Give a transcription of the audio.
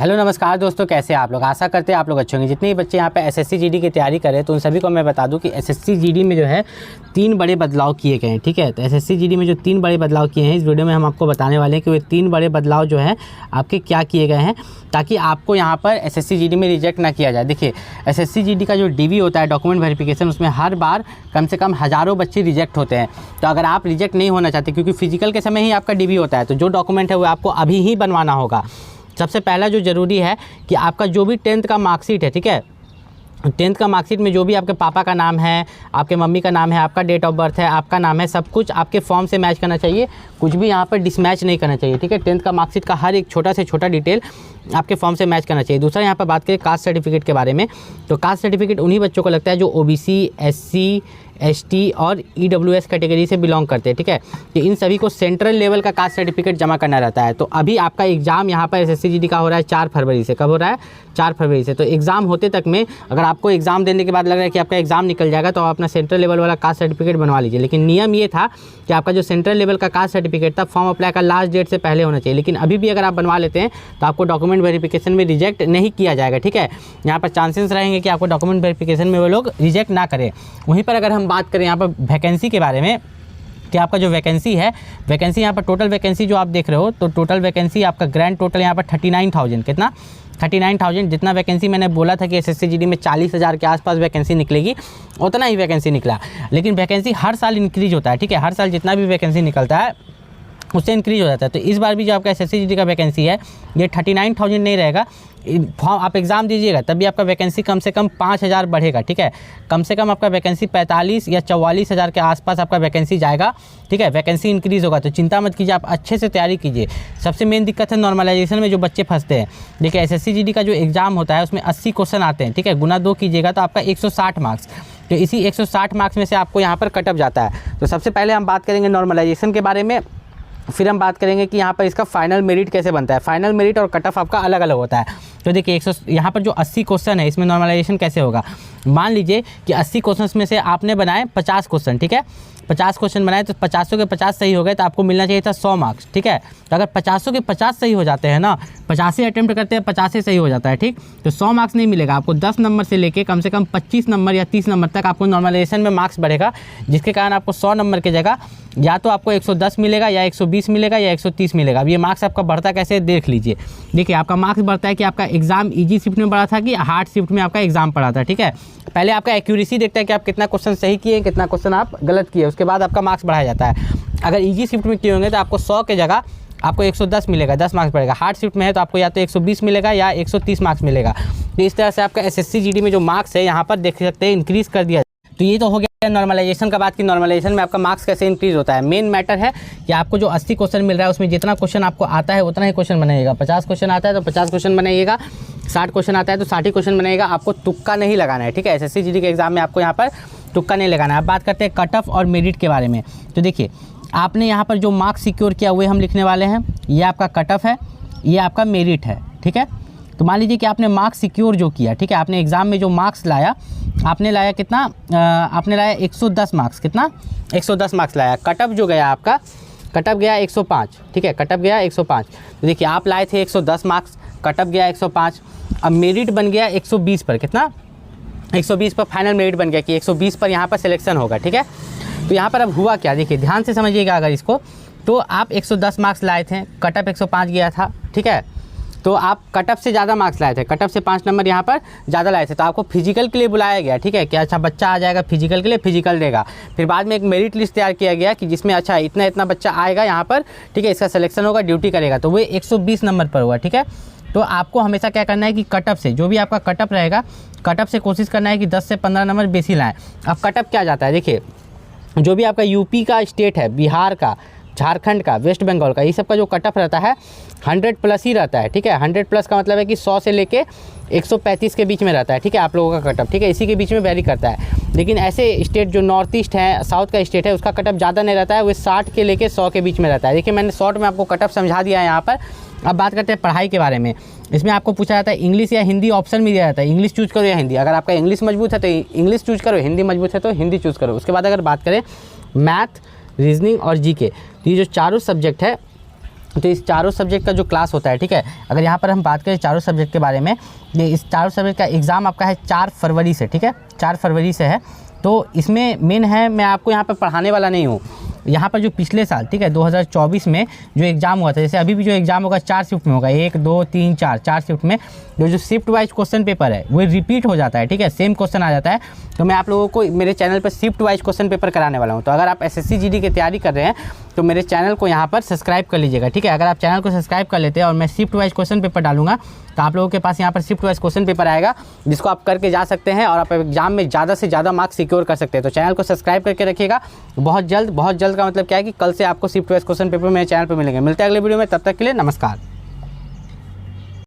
Hello नमस्कार दोस्तों, कैसे आप लोग। आशा करते हैं आप लोग अच्छे होंगे। जितने भी बच्चे यहाँ पे एसएससी जीडी की तैयारी कर रहे हैं तो उन सभी को मैं बता दूं कि एसएससी जीडी में जो है 3 बड़े बदलाव किए गए हैं। ठीक है, तो एसएससी जीडी में जो 3 बड़े बदलाव किए हैं इस वीडियो में हम आपको बताने वाले हैं कि वे 3 बड़े बदलाव जो हैं आपके क्या किए गए हैं, ताकि आपको यहाँ पर एसएससी जीडी में रिजेक्ट ना किया जाए। देखिए, एसएससी जीडी का जो डीवी होता है, डॉक्यूमेंट वेरिफिकेशन, उसमें हर बार कम से कम हज़ारों बच्चे रिजेक्ट होते हैं। तो अगर आप रिजेक्ट नहीं होना चाहते, क्योंकि फिजिकल के समय ही आपका डीवी होता है, तो जो डॉक्यूमेंट है वो आपको अभी ही बनवाना होगा। सबसे पहला जो ज़रूरी है कि आपका जो भी 10th का मार्कशीट है, ठीक है, 10th का मार्कशीट में जो भी आपके पापा का नाम है, आपके मम्मी का नाम है, आपका डेट ऑफ बर्थ है, आपका नाम है, सब कुछ आपके फॉर्म से मैच करना चाहिए। कुछ भी यहाँ पर डिसमैच नहीं करना चाहिए। ठीक है, 10th का मार्कशीट का हर एक छोटा से छोटा डिटेल आपके फॉर्म से मैच करना चाहिए। दूसरा यहाँ पर बात करें कास्ट सर्टिफिकेट के बारे में, तो कास्ट सर्टिफिकेट उन्हीं बच्चों को लगता है जो ओबीसी, एससी, एसटी और ईडब्ल्यूएस कैटेगरी से बिलोंग करते हैं। ठीक है, कि इन सभी को सेंट्रल लेवल का कास्ट सर्टिफिकेट जमा करना रहता है। तो अभी आपका एग्ज़ाम यहाँ पर एसएससी जीडी का हो रहा है 4 फरवरी से। कब हो रहा है? 4 फरवरी से। तो एग्ज़ाम होते तक में अगर आपको एग्ज़ाम देने के बाद लग रहा है कि आपका एग्ज़ाम निकल जाएगा, तो आप अपना सेंट्रल लेवल वाला कास्ट सर्टिफिकेट बनवा लीजिए। लेकिन नियम ये था कि आपका जो सेंट्रल लेवल का कास्ट सर्टिफिकेट था, फॉर्म अप्लाई का लास्ट डेट से पहले होना चाहिए। लेकिन अभी भी अगर आप बनवा लेते हैं तो आपको डॉक्यूमेंट वेरिफिकेशन में रिजेक्ट नहीं किया जाएगा। ठीक है, यहाँ पर चांसेस रहेंगे कि आपको डॉक्यूमेंट वेरिफिकेशन में वो लोग रिजेक्ट ना करें। वहीं पर अगर हम बात करें यहाँ पर वैकेंसी के बारे में, कि आपका जो वैकेंसी है, वैकेंसी यहाँ पर टोटल वैकेंसी जो आप देख रहे हो, तो टोटल वैकेंसी आपका ग्रैंड टोटल यहाँ पर 39,000, कितना? 39,000। जितना वैकेंसी मैंने बोला था कि एसएससी जीडी में 40,000 के आसपास वैकेंसी निकलेगी, उतना ही वैकेंसी निकला। लेकिन वैकेंसी हर साल इंक्रीज होता है। ठीक है, हर साल जितना भी वैकेंसी निकलता है उससे इंक्रीज हो जाता है। तो इस बार भी जो आपका एसएससी जीडी का वैकेंसी है ये 39,000 नहीं रहेगा। फॉर्म आप एग्ज़ाम दीजिएगा तब भी आपका वैकेंसी कम से कम 5,000 बढ़ेगा। ठीक है, कम से कम आपका वैकेंसी 45 या 44,000 के आसपास आपका वैकेंसी जाएगा। ठीक है, वैकेंसी इंक्रीज़ होगा। तो चिंता मत कीजिए, आप अच्छे से तैयारी कीजिए। सबसे मेन दिक्कत है नॉर्मलाइजेशन में जो बच्चे फंसते हैं। देखिए, एसएससी जीडी का जो एग्ज़ाम होता है उसमें 80 क्वेश्चन आते हैं। ठीक है, गुना 2 कीजिएगा तो आपका 160 मार्क्स। तो इसी 160 मार्क्स में से आपको यहाँ पर कट ऑफ जाता है। तो सबसे पहले हम बात करेंगे नॉर्मलाइजेशन के बारे में, फिर हम बात करेंगे कि यहाँ पर इसका फाइनल मेरिट कैसे बनता है। फाइनल मेरिट और कट ऑफ आपका अलग अलग होता है। तो देखिए, यहाँ पर जो 80 क्वेश्चन है इसमें नॉर्मलाइजेशन कैसे होगा। मान लीजिए कि 80 क्वेश्चन में से आपने बनाए 50 क्वेश्चन। ठीक है, 50 क्वेश्चन बनाए तो 50 के 50 सही हो गए, तो आपको मिलना चाहिए था 100 मार्क्स। ठीक है, तो अगर 50 के 50 सही हो जाते हैं ना, 50 अटेम्प्ट करते हैं 50 सही हो जाता है, ठीक, तो 100 मार्क्स नहीं मिलेगा आपको। 10 नंबर से लेके कम से कम 25 नंबर या 30 नंबर तक आपको नॉर्मलाइजेशन में मार्क्स बढ़ेगा, जिसके कारण आपको 100 नंबर की जगह या तो आपको 110 मिलेगा या 120 मिलेगा या 130 मिलेगा। अब ये मार्क्स आपका बढ़ता कैसे देख लीजिए। देखिए, आपका मार्क्स बढ़ता है कि आपका एग्जाम ईजी शिफ्ट में पड़ा था कि हार्ड शिफ्ट में आपका एग्जाम पड़ा था। ठीक है, पहले आपका एक्यूरेसी देखता है कि आप कितना क्वेश्चन सही किए, कितना क्वेश्चन आप गलत किए, उसके बाद आपका मार्क्स बढ़ाया जाता है। अगर ईजी शिफ्ट में किए होंगे तो आपको 100 के जगह आपको 110 मिलेगा, 10 मार्क्स बढ़ेगा। हार्ड शिफ्ट में है तो आपको या तो 120 मिलेगा या 130 मार्क्स मिलेगा। तो इस तरह से आपका एसएससी जीडी में जो मार्क्स है यहाँ पर देख सकते हैं इंक्रीज़ कर दिया। तो ये तो हो गया नॉर्मलाइजेशन का बात, कि नॉर्मलाइजेशन में आपका मार्क्स कैसे इंक्रीज़ होता है। मेन मैटर है कि आपको जो 80 क्वेश्चन मिल रहा है उसमें जितना क्वेश्चन आपको आता है उतना ही क्वेश्चन बनाइएगा। 50 क्वेश्चन आता है तो 50 क्वेश्चन बनाइएगा, 60 क्वेश्चन आता है तो 60 क्वेश्चन बनाइएगा। आपको तुक्का नहीं लगाना है। ठीक है, एसएससी जीडी के एग्जाम में आपको यहाँ पर तुक्का नहीं लगाना है। अब बात करते हैं कट ऑफ और मेरिट के बारे में। तो देखिए, आपने यहाँ पर जो मार्क्स सिक्योर किया हुए हम लिखने वाले हैं। ये आपका कट ऑफ है, ये आपका मेरिट है। ठीक है, तो मान लीजिए कि आपने मार्क्स सिक्योर जो किया, ठीक है, आपने एग्ज़ाम में जो मार्क्स लाया, आपने लाया कितना, आपने लाया 110 मार्क्स। कितना? 110 मार्क्स लाया। कट ऑफ जो गया आपका, कट ऑफ गया 105। ठीक है, कट ऑफ गया 105। तो देखिए, आप लाए थे 110 मार्क्स, कट ऑफ गया 105। अब मेरिट बन गया 120 पर। कितना? 120 पर फाइनल मेरिट बन गया कि 120 पर यहाँ पर सिलेक्शन होगा। ठीक है, तो यहाँ पर अब हुआ क्या, देखिए ध्यान से समझिएगा अगर इसको। तो आप 110 मार्क्स लाए थे, कट ऑफ 105 गया था। ठीक है, तो आप कट ऑफ से ज़्यादा मार्क्स लाए थे, कट ऑफ से 5 नंबर यहाँ पर ज़्यादा लाए थे, तो आपको फिजिकल के लिए बुलाया गया। ठीक है, कि अच्छा बच्चा आ जाएगा फिजिकल के लिए, फिजिकल देगा। फिर बाद में एक मेरिट लिस्ट तैयार किया गया कि जिसमें अच्छा इतना इतना बच्चा आएगा यहाँ पर, ठीक है, इसका सिलेक्शन होगा, ड्यूटी करेगा, तो वो 120 नंबर पर हुआ। ठीक है, तो आपको हमेशा क्या करना है कि कट ऑफ से, जो भी आपका कट ऑफ रहेगा, कट ऑफ से कोशिश करना है कि 10 से 15 नंबर बेसी लाएँ। अब कट ऑफ क्या जाता है, देखिए जो भी आपका यूपी का स्टेट है, बिहार का, झारखंड का, वेस्ट बंगाल का, ये सब का जो कट ऑफ रहता है 100 प्लस ही रहता है। ठीक है, 100 प्लस का मतलब है कि 100 से लेके 135 के बीच में रहता है। ठीक है, आप लोगों का कट ऑफ, ठीक है, इसी के बीच में वेरी करता है। लेकिन ऐसे स्टेट जो नॉर्थ ईस्ट है, साउथ का स्टेट है, उसका कट ऑफ ज़्यादा नहीं रहता है, वो 60 के लेके 100 के बीच में रहता है। देखिए, मैंने शॉर्ट में आपको कट ऑफ समझा दिया है यहाँ पर। अब बात करते हैं पढ़ाई के बारे में। इसमें आपको पूछा जाता है इंग्लिश या हिंदी, ऑप्शन में दिया जाता है इंग्लिश चूज़ करो या हिंदी। अगर आपका इंग्लिश मजबूत है तो इंग्लिश चूज़ करो, हिंदी मजबूत है तो हिंदी चूज़ करो। उसके बाद अगर बात करें मैथ, रीजनिंग और जीके, तो ये जो चारों सब्जेक्ट है तो इस चारों सब्जेक्ट का जो क्लास होता है, ठीक है, अगर यहाँ पर हम बात करें चारों सब्जेक्ट के बारे में, ये इस चारों सब्जेक्ट का एग्ज़ाम आपका है 4 फरवरी से, ठीक है, 4 फरवरी से है। तो इसमें मेन है, मैं आपको यहाँ पर पढ़ाने वाला नहीं हूँ, यहाँ पर जो पिछले साल, ठीक है, 2024 में जो एग्ज़ाम हुआ था, जैसे अभी भी जो एग्ज़ाम होगा 4 शिफ्ट में होगा, 1 2 3 4 शिफ्ट में जो शिफ्ट वाइज क्वेश्चन पेपर है वो रिपीट हो जाता है, ठीक है, सेम क्वेश्चन आ जाता है। तो मैं आप लोगों को मेरे चैनल पर शिफ्ट वाइज क्वेश्चन पेपर कराने वाला हूँ। तो अगर आप एसएससी जीडी की तैयारी कर रहे हैं तो मेरे चैनल को यहाँ पर सब्सक्राइब कर लीजिएगा, ठीक है। अगर आप चैनल को सब्सक्राइब कर लेते हैं और मैं शिफ्ट वाइज क्वेश्चन पेपर डालूंगा तो आप लोगों के पास यहाँ पर शिफ्ट वाइज क्वेश्चन पेपर आएगा, जिसको आप करके जा सकते हैं और आप एग्जाम में ज़्यादा से ज़्यादा मार्क्स सिक्योर कर सकते हैं। तो चैनल को सब्सक्राइब करके रखिएगा। बहुत जल्द का मतलब क्या है कि कल से आपको शिफ्ट वाइज क्वेश्चन पेपर मेरे चैनल पर मिलेंगे। मिलते हैं अगले वीडियो में, तब तक के लिए नमस्कार।